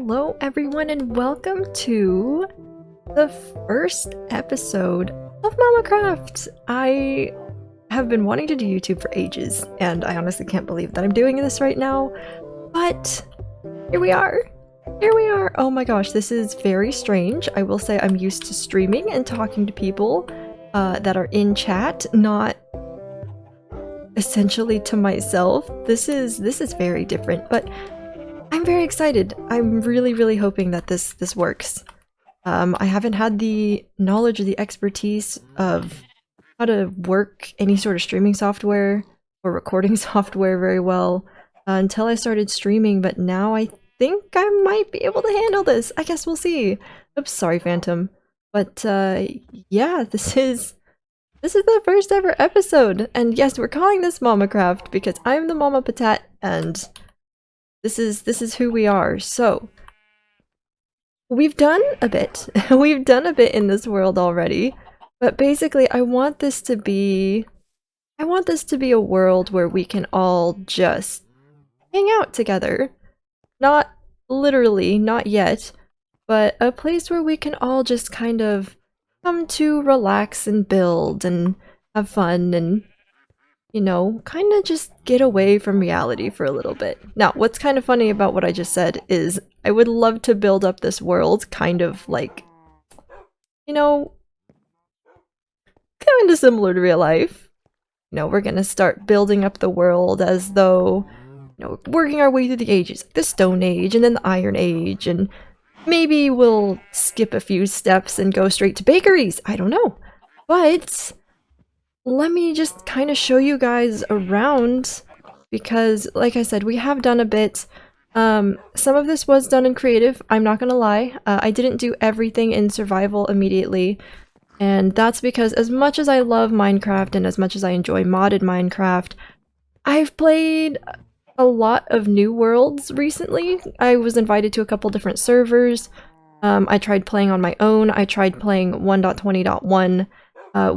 Hello everyone and welcome to the first episode of MamaCraft. I have been wanting to do YouTube for ages and I honestly can't believe that I'm doing this right now, but here we are. Here we are. Oh my gosh, this is very strange. I will say I'm used to streaming and talking to people that are in chat, not essentially to myself. This is very different, but I'm very excited. I'm really hoping that this works. I haven't had the knowledge or the expertise of how to work any sort of streaming software or recording software very well until I started streaming, but now I think I might be able to handle this. I guess we'll see. Oops, sorry Phantom. But yeah, this is the first ever episode, and yes, we're calling this MamaCraft because I'm the Mama Patat and this is who we are. So we've done a bit. We've done a bit in this world already, but basically I want this to be a world where we can all just hang out together. Not literally, not yet, but a place where we can all just kind of come to relax and build and have fun and, you know, kind of just get away from reality for a little bit. Now, what's kind of funny about what I just said is I would love to build up this world kind of like, you know, kind of similar to real life. You know, we're gonna start building up the world as though, you know, working our way through the ages, like the Stone Age and then the Iron Age, and maybe we'll skip a few steps and go straight to bakeries. I don't know. But let me just kind of show you guys around because, like I said, we have done a bit. Some of this was done in creative, I'm not gonna lie. I didn't do everything in survival immediately, and that's because as much as I love Minecraft and as much as I enjoy modded Minecraft, I've played a lot of new worlds recently. I was invited to a couple different servers. I tried playing on my own. I tried playing 1.20.1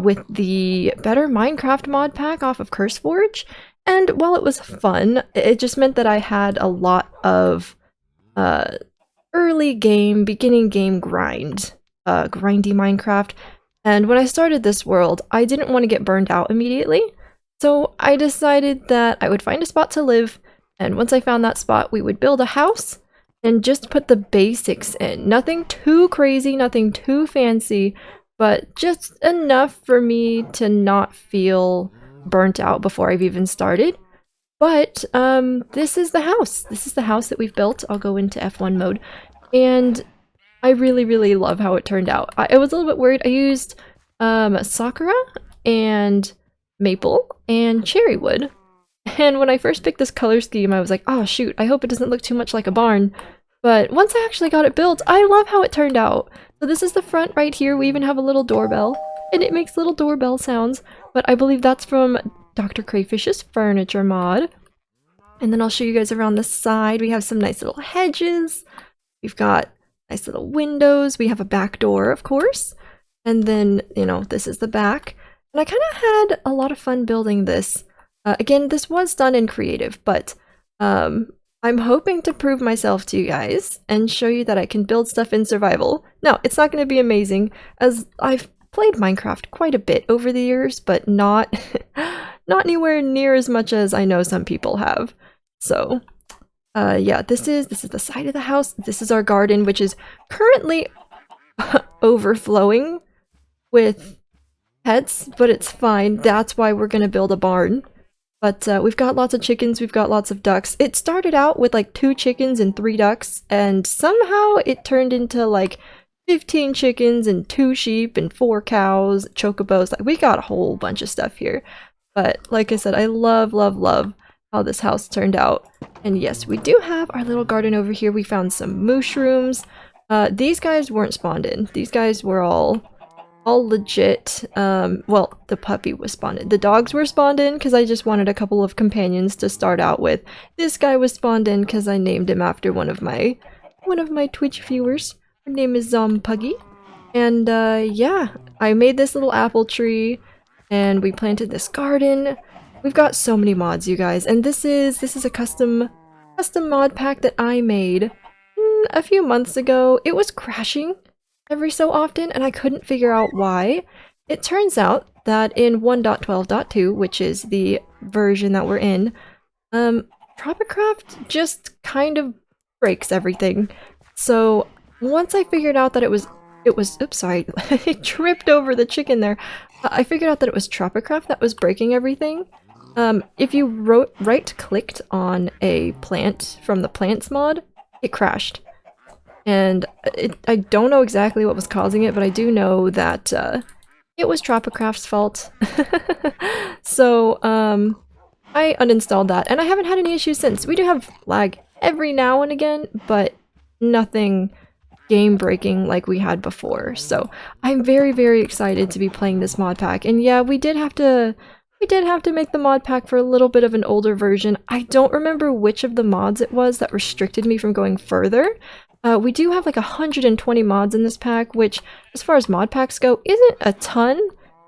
with the Better Minecraft mod pack off of CurseForge, and while it was fun, it just meant that I had a lot of early game, beginning game grindy Minecraft, and when I started this world, I didn't want to get burned out immediately, so I decided that I would find a spot to live, and once I found that spot, we would build a house and just put the basics in. Nothing too crazy, nothing too fancy, but just enough for me to not feel burnt out before I've even started. But this is the house. This is the house that we've built. I'll go into F1 mode. And I really love how it turned out. I was a little bit worried. I used Sakura and Maple and Cherry Wood. And when I first picked this color scheme, I was like, oh shoot, I hope it doesn't look too much like a barn. But once I actually got it built, I love how it turned out. So this is the front right here. We even have a little doorbell, and it makes little doorbell sounds, but I believe that's from Dr. Crayfish's furniture mod. And then I'll show you guys around the side. We have some nice little hedges. We've got nice little windows. We have a back door, of course. And then, you know, this is the back. And I kind of had a lot of fun building this. Again, this was done in creative, but I'm hoping to prove myself to you guys and show you that I can build stuff in survival. Now, it's not going to be amazing, as I've played Minecraft quite a bit over the years, but not anywhere near as much as I know some people have. So, yeah, this is the side of the house. This is our garden, which is currently overflowing with pets, but it's fine. That's why we're going to build a barn. But we've got lots of chickens, we've got lots of ducks. It started out with like 2 chickens and 3 ducks, and somehow it turned into like 15 chickens and 2 sheep and 4 cows, chocobos. Like, we got a whole bunch of stuff here. But like I said, I love how this house turned out. And yes, we do have our little garden over here. We found some mushrooms. These guys weren't spawned in. These guys were all legit. Well, the puppy was spawned in. The dogs were spawned in because I just wanted a couple of companions to start out with. This guy was spawned in because I named him after one of my Twitch viewers. Her name is Puggy. And yeah, I made this little apple tree and we planted this garden. We've got so many mods, you guys, and this is a custom mod pack that I made a few months ago, it was crashing every so often, and I couldn't figure out why. It turns out that in 1.12.2, which is the version that we're in, MamaCraft just kind of breaks everything. So once I figured out that it was, oops, sorry, I tripped over the chicken there. I figured out that it was MamaCraft that was breaking everything. If you right-clicked on a plant from the plants mod, it crashed. And I don't know exactly what was causing it, but I do know that it was MamaCraft's fault. So, I uninstalled that, and I haven't had any issues since. We do have lag every now and again, but nothing game-breaking like we had before. So I'm very, very excited to be playing this mod pack. And yeah, we did have to make the mod pack for a little bit of an older version. I don't remember which of the mods it was that restricted me from going further. We do have like 120 mods in this pack, which, as far as mod packs go, isn't a ton,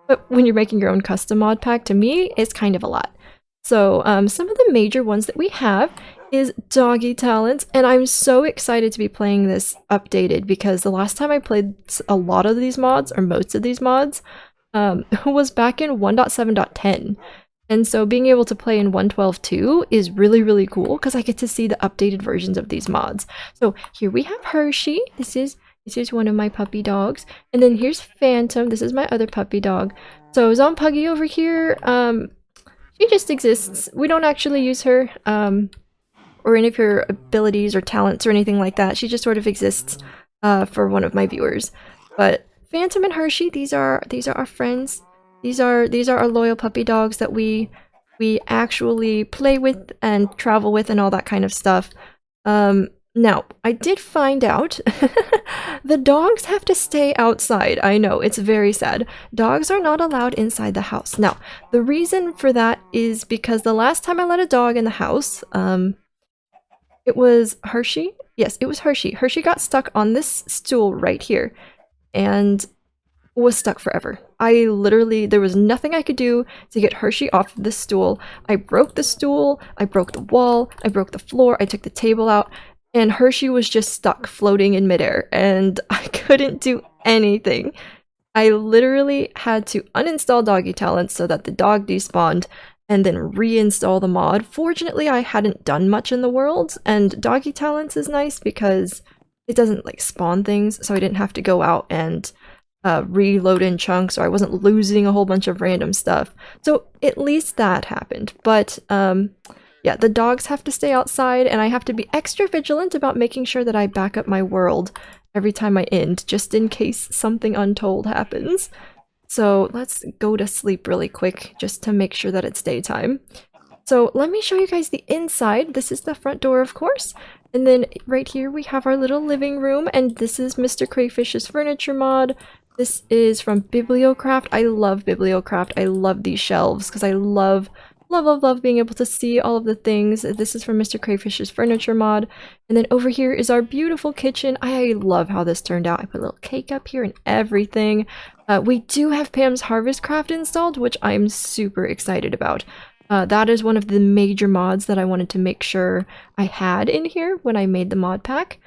but when you're making your own custom mod pack, to me, it's kind of a lot. So some of the major ones that we have is Doggy Talents, and I'm so excited to be playing this updated because the last time I played a lot of these mods, or most of these mods, was back in 1.7.10. And so being able to play in 1.12.2 is really, really cool because I get to see the updated versions of these mods. So here we have Hershey. This is one of my puppy dogs. And then here's Phantom. This is my other puppy dog. So Zompuggy over here, she just exists. We don't actually use her, or any of her abilities or talents or anything like that. She just sort of exists for one of my viewers. But Phantom and Hershey, these are our friends. These are our loyal puppy dogs that we actually play with and travel with and all that kind of stuff. Now, I did find out the dogs have to stay outside. I know, it's very sad. Dogs are not allowed inside the house. Now, the reason for that is because the last time I let a dog in the house, it was Hershey? Yes, it was Hershey. Hershey got stuck on this stool right here and was stuck forever. I literally, there was nothing I could do to get Hershey off the stool. I broke the stool, I broke the wall, I broke the floor, I took the table out, and Hershey was just stuck floating in midair, and I couldn't do anything. I literally had to uninstall Doggy Talents so that the dog despawned, and then reinstall the mod. Fortunately, I hadn't done much in the world, and Doggy Talents is nice because it doesn't like spawn things, so I didn't have to go out and reload in chunks, or I wasn't losing a whole bunch of random stuff. So at least that happened. But yeah, the dogs have to stay outside, and I have to be extra vigilant about making sure that I back up my world every time I end, just in case something untold happens. So let's go to sleep really quick, just to make sure that it's daytime. So let me show you guys the inside. This is the front door, of course. And then right here we have our little living room, and this is Mr. Crayfish's furniture mod. This is from MamaCraft. I love MamaCraft. I love these shelves because I love being able to see all of the things. This is from Mr. Crayfish's furniture mod. And then over here is our beautiful kitchen. I love how this turned out. I put a little cake up here and everything. We do have Pam's Harvest Craft installed, which I'm super excited about. That is one of the major mods that I wanted to make sure I had in here when I made the mod pack.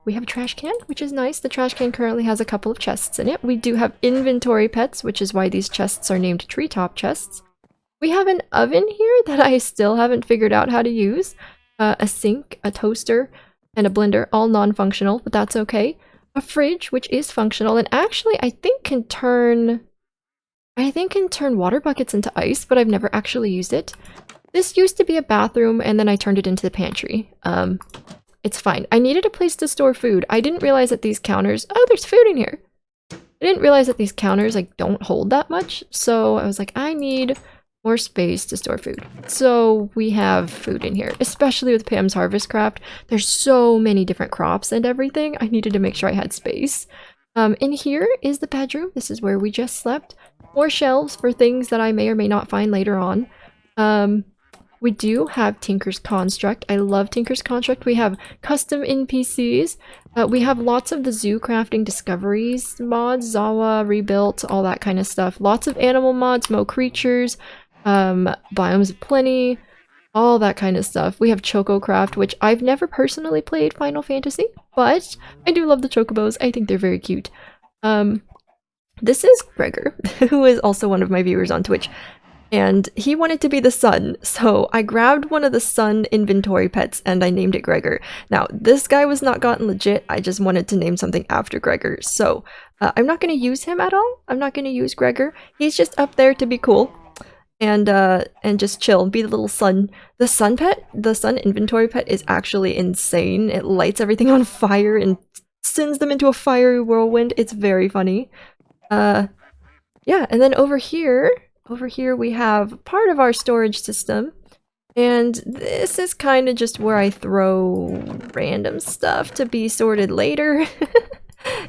We have a trash can, which is nice. The trash can currently has a couple of chests in it. We do have inventory pets, which is why these chests are named treetop chests. We have an oven here that I still haven't figured out how to use. A sink, a toaster, and a blender, all non-functional, but that's okay. A fridge, which is functional, and actually I think can turn water buckets into ice, but I've never actually used it. This used to be a bathroom, and then I turned it into the pantry. It's fine. I needed a place to store food. I didn't realize that these counters... Oh, there's food in here! I didn't realize that these counters, like, don't hold that much, so I was like, I need more space to store food. So we have food in here, especially with Pam's Harvest Craft. There's so many different crops and everything. I needed to make sure I had space. In here is the bedroom. This is where we just slept. More shelves for things that I may or may not find later on. We do have Tinker's Construct. I love Tinker's Construct. We have custom NPCs. We have lots of the zoo crafting discoveries mods, Zawa, rebuilt, all that kind of stuff. Lots of animal mods, Mo creatures, biomes of plenty. all that kind of stuff. We have MamaCraft, which I've never personally played Final Fantasy, but I do love the chocobos. I think they're very cute. This is Gregor, who is also one of my viewers on Twitch, and he wanted to be the sun, so I grabbed one of the sun inventory pets and I named it Gregor. Now, this guy was not gotten legit, I just wanted to name something after Gregor, so I'm not going to use him at all. I'm not going to use Gregor. He's just up there to be cool. And just chill, be the little sun. The sun pet, the sun inventory pet is actually insane. It lights everything on fire and sends them into a fiery whirlwind. It's very funny. Yeah, and then over here we have part of our storage system. And this is kind of just where I throw random stuff to be sorted later.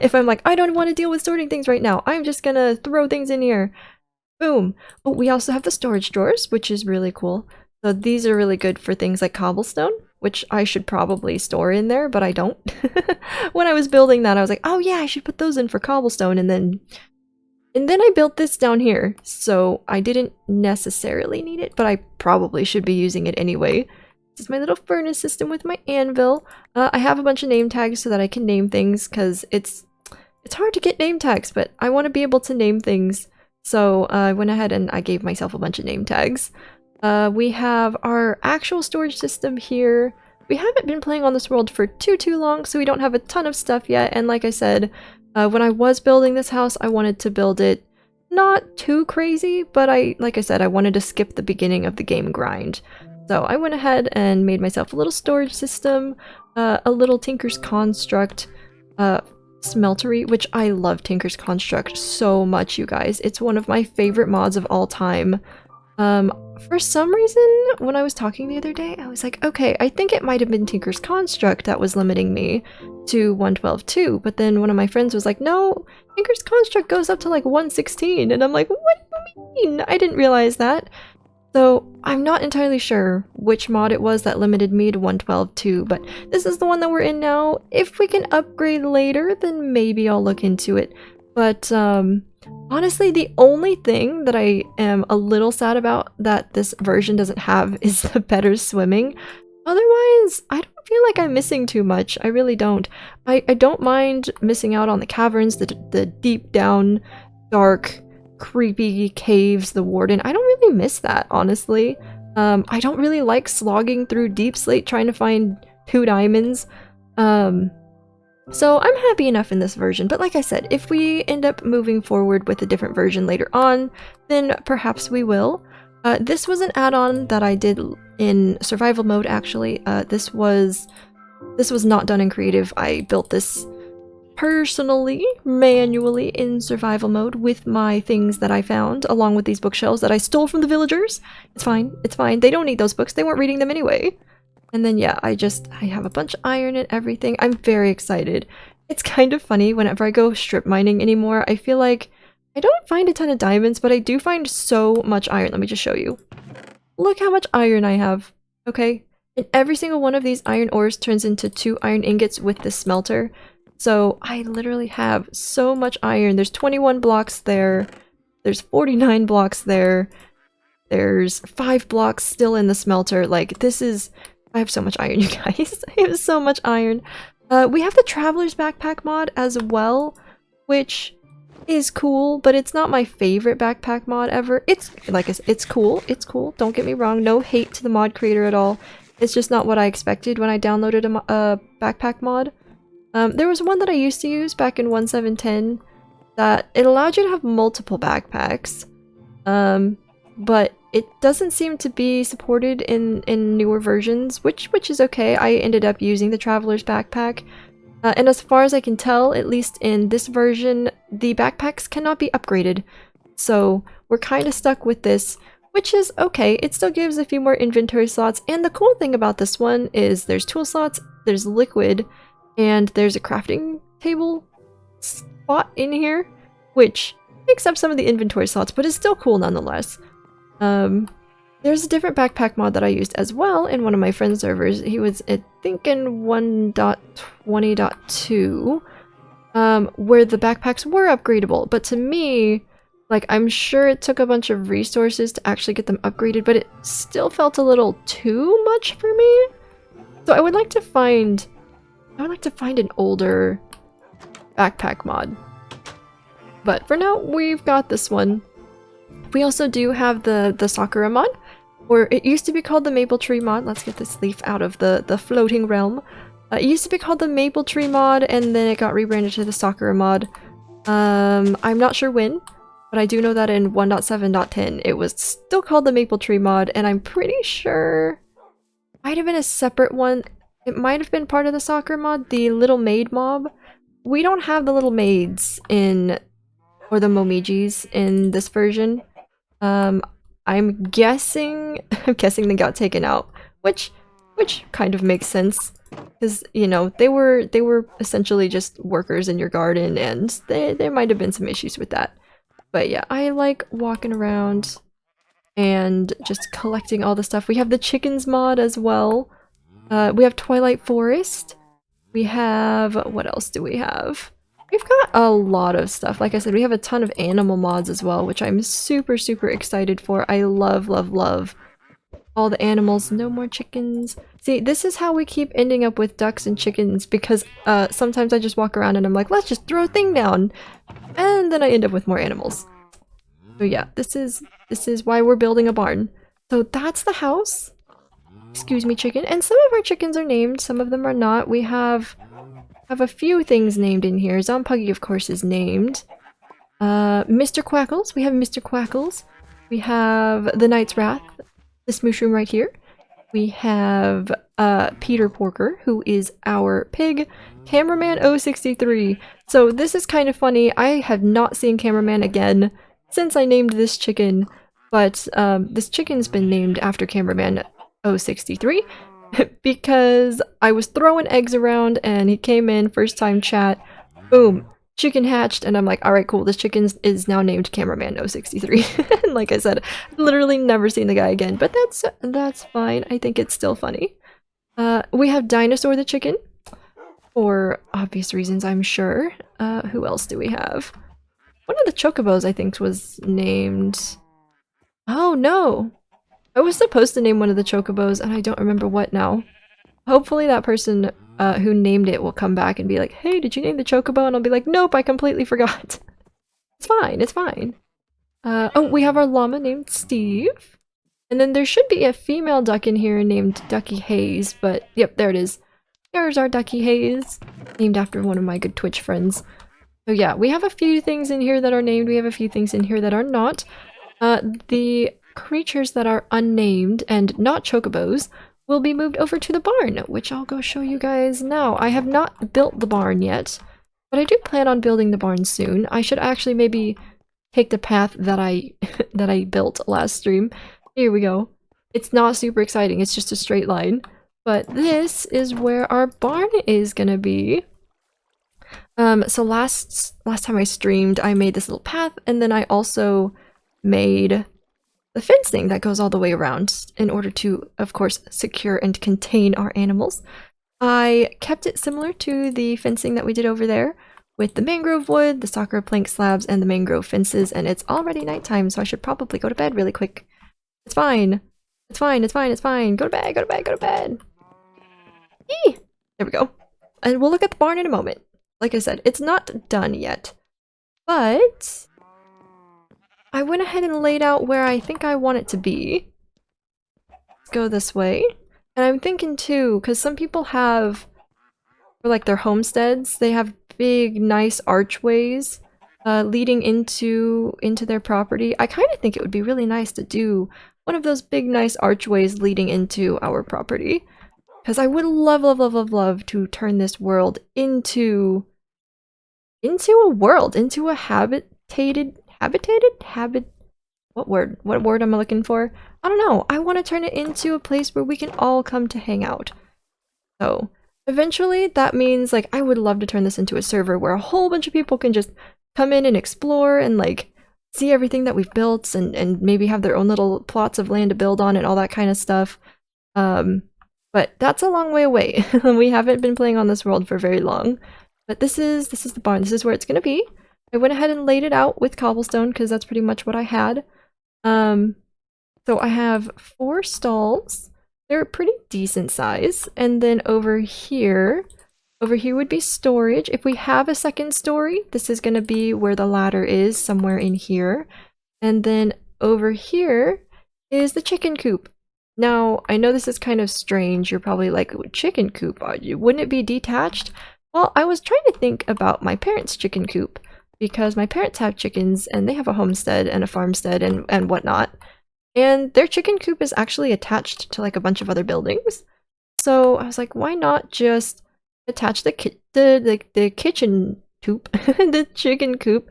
If I'm like, I don't want to deal with sorting things right now, I'm just gonna throw things in here. Boom! Oh, we also have the storage drawers, which is really cool. So these are really good for things like cobblestone, which I should probably store in there, but I don't. When I was building that, I was like, oh yeah, I should put those in for cobblestone, and then I built this down here, so I didn't necessarily need it, but I probably should be using it anyway. This is my little furnace system with my anvil. I have a bunch of name tags so that I can name things, because it's hard to get name tags, but I want to be able to name things. So I went ahead and I gave myself a bunch of name tags. We have our actual storage system here. We haven't been playing on this world for too long, so we don't have a ton of stuff yet. And like I said, when I was building this house, I wanted to build it not too crazy, but like I said, I wanted to skip the beginning of the game grind. So I went ahead and made myself a little storage system, a little Tinker's Construct, smeltery, which I love Tinker's Construct so much, you guys. It's one of my favorite mods of all time. For some reason, when I was talking the other day, I was like, okay, I think it might have been Tinker's Construct that was limiting me to 112.2, but then one of my friends was like, no, Tinker's Construct goes up to like 116, and I'm like, what do you mean? I didn't realize that. So I'm not entirely sure which mod it was that limited me to 112.2, but this is the one that we're in now. If we can upgrade later, then maybe I'll look into it. But honestly, the only thing that I am a little sad about that this version doesn't have is the better swimming. Otherwise, I don't feel like I'm missing too much. I really don't. I don't mind missing out on the caverns, the deep down, dark, creepy caves, the warden. I don't really miss that, honestly. I don't really like slogging through deep slate trying to find 2 diamonds. So I'm happy enough in this version, but like I said, if we end up moving forward with a different version later on, then perhaps we will. This was an add-on that I did in survival mode, actually. This was not done in creative. I built this personally, manually, in survival mode with my things that I found, along with these bookshelves that I stole from the villagers. It's fine, it's fine. They don't need those books. They weren't reading them anyway. And then yeah, I have a bunch of iron and everything. I'm very excited. It's kind of funny whenever I go strip mining anymore. I feel like I don't find a ton of diamonds, but I do find so much iron. Let me just show you. Look how much iron I have, okay? And every single one of these iron ores turns into 2 iron ingots with this smelter. So I literally have so much iron. There's 21 blocks there. There's 49 blocks there. There's 5 blocks still in the smelter. Like, this is... I have so much iron, you guys. I have so much iron. We have the Traveler's Backpack mod as well, which is cool, but it's not my favorite backpack mod ever. It's, like I said, it's cool. It's cool. Don't get me wrong. No hate to the mod creator at all. It's just not what I expected when I downloaded a backpack mod. There was one that I used to use back in 1.7.10 that it allowed you to have multiple backpacks, but it doesn't seem to be supported in newer versions, which is okay. I ended up using the Traveler's Backpack, and as far as I can tell, at least in this version, the backpacks cannot be upgraded. So we're kind of stuck with this, which is okay. It still gives a few more inventory slots, and the cool thing about this one is there's tool slots, there's liquid, and there's a crafting table spot in here, which takes up some of the inventory slots, but is still cool nonetheless. There's a different backpack mod that I used as well in one of my friend's servers. He was, I think, in 1.20.2, where the backpacks were upgradable, but to me, Like, I'm sure it took a bunch of resources to actually get them upgraded, but it still felt a little too much for me. So I would like to find an older backpack mod. But for now, we've got this one. We also do have the Sakura mod, or it used to be called the Maple Tree mod. Let's get this leaf out of the floating realm. It used to be called the Maple Tree mod, and then it got rebranded to the Sakura mod. I'm not sure when, but I do know that in 1.7.10 it was still called the Maple Tree mod, and I'm pretty sure it might have been a separate one. It might have been part of the Sakura mod, the Little Maid mob. We don't have the Little Maids in, or the Momijis in this version. I'm guessing they got taken out, which kind of makes sense. Because, you know, they were essentially just workers in your garden, and there might have been some issues with that. But yeah, I like walking around and just collecting all the stuff. We have the chickens mod as well. We have Twilight Forest. We have... what else do we have? We've got a lot of stuff. Like I said, we have a ton of animal mods as well, which I'm super, super excited for. I love, love, love all the animals. No more chickens. See, this is how we keep ending up with ducks and chickens, because sometimes I just walk around and I'm like, let's just throw a thing down, and then I end up with more animals. So yeah, this is why we're building a barn. So that's the house. Excuse me, chicken. And some of our chickens are named, some of them are not. We have a few things named in here. Zompuggy, of course, is named. Mr. Quackles. We have Mr. Quackles. We have the Knight's Wrath, this mushroom right here. We have Peter Porker, who is our pig. Cameraman 063. So this is kind of funny. I have not seen Cameraman again since I named this chicken, but this chicken's been named after Cameraman 063 because I was throwing eggs around and he came in, first time chat, boom, chicken hatched, and I'm like, alright, cool, this chicken is now named Cameraman 063. And like I said, literally never seen the guy again, but that's fine. I think it's still funny. We have Dinosaur the chicken, for obvious reasons, I'm sure. Who else do we have? One of the chocobos, I think, was named... oh no! I was supposed to name one of the chocobos, and I don't remember what now. Hopefully that person who named it will come back and be like, hey, did you name the chocobo? And I'll be like, nope, I completely forgot. It's fine, it's fine. Oh, we have our llama named Steve. And then there should be a female duck in here named Ducky Hayes, but yep, there it is. There's our Ducky Hayes, named after one of my good Twitch friends. So yeah, we have a few things in here that are named, we have a few things in here that are not. The creatures that are unnamed and not chocobos will be moved over to the barn, which I'll go show you guys now. I have not built the barn yet, but I do plan on building the barn soon. I should actually maybe take the path that I that I built last stream. Here we go. It's not super exciting, it's just a straight line. But this is where our barn is gonna be. So last time I streamed, I made this little path, and then I also made the fencing that goes all the way around in order to, of course, secure and contain our animals. I kept it similar to the fencing that we did over there, with the mangrove wood, the Sakura plank slabs, and the mangrove fences, and it's already nighttime, so I should probably go to bed really quick. It's fine. It's fine, it's fine, it's fine. Go to bed, go to bed, go to bed. Eee! There we go. And we'll look at the barn in a moment. Like I said, it's not done yet, but I went ahead and laid out where I think I want it to be. Let's go this way. And I'm thinking too, because some people have, for like their homesteads, they have big, nice archways leading into their property. I kind of think it would be really nice to do one of those big, nice archways leading into our property. Because I would love, love, love, love, love to turn this world into a world, into a what word am I looking for? I don't know. I want to turn it into a place where we can all come to hang out. So eventually that means, like, I would love to turn this into a server where a whole bunch of people can just come in and explore and like see everything that we've built and maybe have their own little plots of land to build on and all that kind of stuff. But that's a long way away. We haven't been playing on this world for very long. But this is the barn. This is where it's gonna be. I went ahead and laid it out with cobblestone because that's pretty much what I had. So I have 4 stalls. They're pretty decent size. And then over here would be storage. If we have a second story, this is going to be where the ladder is, somewhere in here. And then over here is the chicken coop. Now, I know this is kind of strange. You're probably like, chicken coop, wouldn't it be detached? Well, I was trying to think about my parents' chicken coop because my parents have chickens and they have a homestead and a farmstead and whatnot. And their chicken coop is actually attached to like a bunch of other buildings. So I was like, why not just attach the kitchen coop, the chicken coop,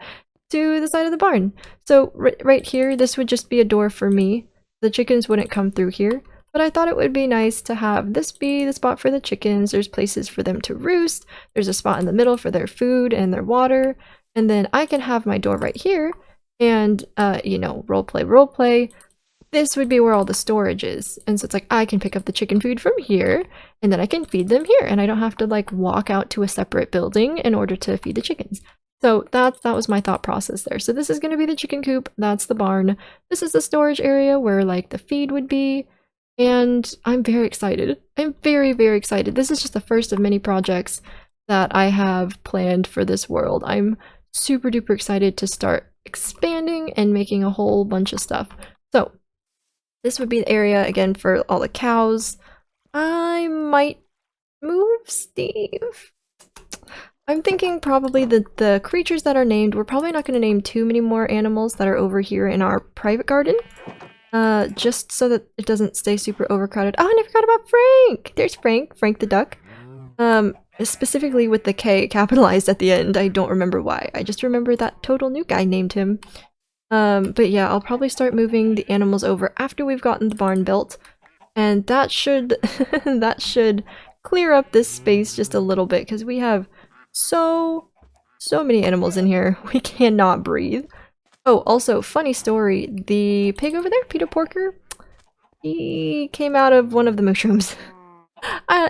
to the side of the barn. So right here, this would just be a door for me. The chickens wouldn't come through here. But I thought it would be nice to have this be the spot for the chickens. There's places for them to roost. There's a spot in the middle for their food and their water. And then I can have my door right here. And, you know, roleplay. This would be where all the storage is. And so it's like, I can pick up the chicken food from here. And then I can feed them here. And I don't have to, like, walk out to a separate building in order to feed the chickens. So that was my thought process there. So this is going to be the chicken coop. That's the barn. This is the storage area where, like, the feed would be. And I'm very excited. I'm very, very excited. This is just the first of many projects that I have planned for this world. I'm super duper excited to start expanding and making a whole bunch of stuff. So this would be the area again for all the cows. I might move Steve. I'm thinking probably the creatures that are named, we're probably not going to name too many more animals that are over here in our private garden. Just so that it doesn't stay super overcrowded. Oh, and I forgot about Frank! There's Frank the duck. Specifically with the K capitalized at the end. I don't remember why. I just remember that total new guy named him. But yeah, I'll probably start moving the animals over after we've gotten the barn built. And that should that should clear up this space just a little bit because we have so many animals in here. We cannot breathe. Oh, also, funny story, the pig over there, Peter Porker, he came out of one of the mushrooms.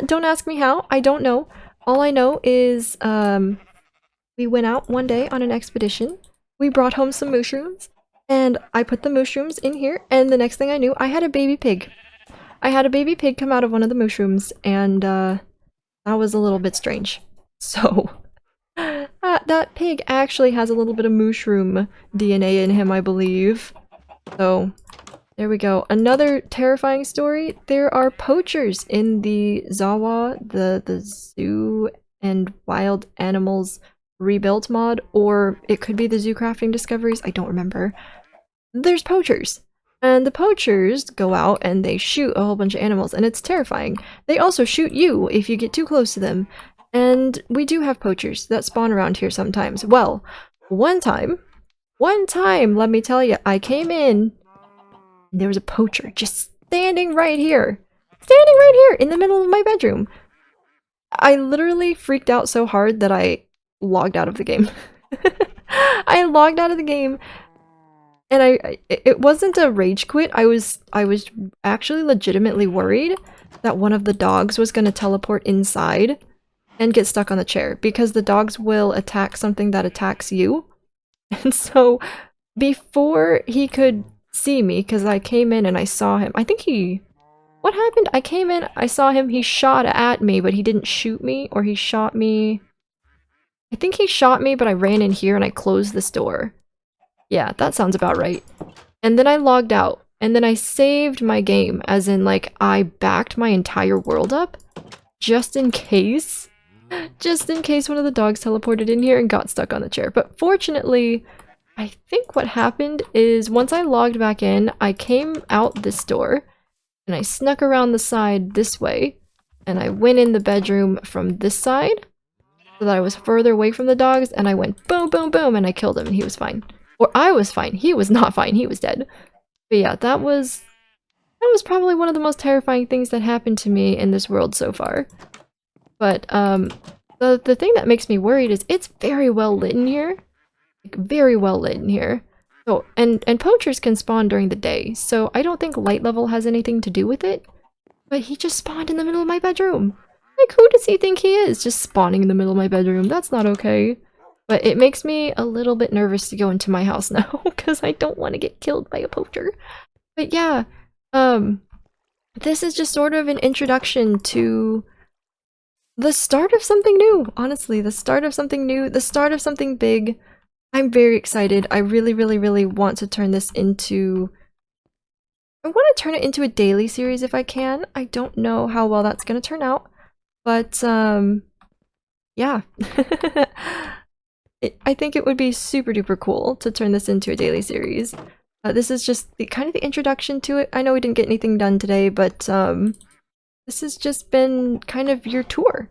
Don't ask me how, I don't know. All I know is, we went out one day on an expedition, we brought home some mushrooms, and I put the mushrooms in here, and the next thing I knew, I had a baby pig. I had a baby pig come out of one of the mushrooms, and, that was a little bit strange. So... that pig actually has a little bit of mushroom DNA in him, I believe. So, there we go. Another terrifying story. There are poachers in the Zawa, the Zoo and Wild Animals Rebuilt mod, or it could be the Zoo Crafting Discoveries, I don't remember. There's poachers. And the poachers go out and they shoot a whole bunch of animals, and it's terrifying. They also shoot you if you get too close to them. And we do have poachers that spawn around here sometimes. Well, one time, let me tell you, I came in, and there was a poacher just standing right here in the middle of my bedroom. I literally freaked out so hard that I logged out of the game. I logged out of the game, and it wasn't a rage quit. I was actually legitimately worried that one of the dogs was going to teleport inside and get stuck on the chair, because the dogs will attack something that attacks you. And so, before he could see me, because I came in and I saw him, what happened? I came in, I saw him, he shot at me, but he didn't shoot me, or he shot me... I think he shot me, but I ran in here and I closed this door. Yeah, that sounds about right. And then I logged out, and then I saved my game, as in, like, I backed my entire world up, just in case one of the dogs teleported in here and got stuck on the chair. But fortunately, I think what happened is once I logged back in, I came out this door and I snuck around the side this way and I went in the bedroom from this side so that I was further away from the dogs, and I went boom, boom, boom, and I killed him and he was fine. Or I was fine. He was not fine. He was dead. But yeah, that was probably one of the most terrifying things that happened to me in this world so far. But, the thing that makes me worried is it's very well lit in here. Like, very well lit in here. So, and poachers can spawn during the day, so I don't think light level has anything to do with it. But he just spawned in the middle of my bedroom. Like, who does he think he is? Just spawning in the middle of my bedroom. That's not okay. But it makes me a little bit nervous to go into my house now because I don't want to get killed by a poacher. But yeah, this is just sort of an introduction to the start of something new. Honestly, the start of something new, the start of something big. I'm very excited. I really, really, really want to turn this into... I want to turn it into a daily series if I can. I don't know how well that's going to turn out. But, yeah. I think it would be super duper cool to turn this into a daily series. This is just kind of the introduction to it. I know we didn't get anything done today, but this has just been kind of your tour.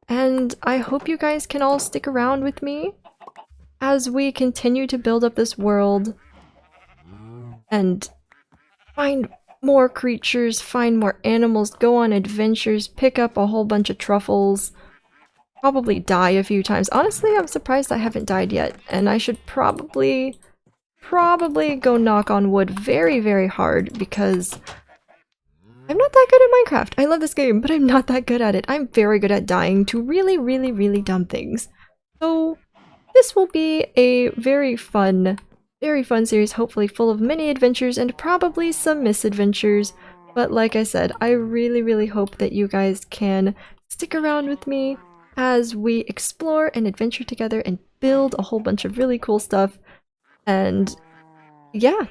And I hope you guys can all stick around with me as we continue to build up this world and find more creatures, find more animals, go on adventures, pick up a whole bunch of truffles. Probably die a few times. Honestly, I'm surprised I haven't died yet, and I should probably go knock on wood very, very hard because I'm not that good at Minecraft. I love this game, but I'm not that good at it. I'm very good at dying to really, really, really dumb things. So this will be a very fun series, hopefully full of many adventures and probably some misadventures. But like I said, I really, really hope that you guys can stick around with me as we explore and adventure together and build a whole bunch of really cool stuff. And yeah,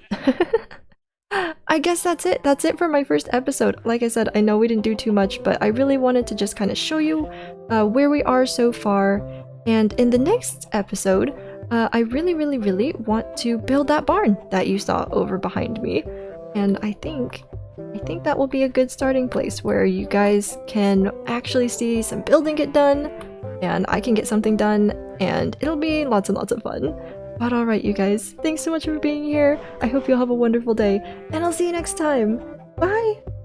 I guess that's it. That's it for my first episode. Like I said, I know we didn't do too much, but I really wanted to just kind of show you where we are so far. And in the next episode, I really, really, really want to build that barn that you saw over behind me. And I think that will be a good starting place where you guys can actually see some building get done, and I can get something done, and it'll be lots and lots of fun. But alright, you guys, thanks so much for being here. I hope you'll have a wonderful day, and I'll see you next time. Bye!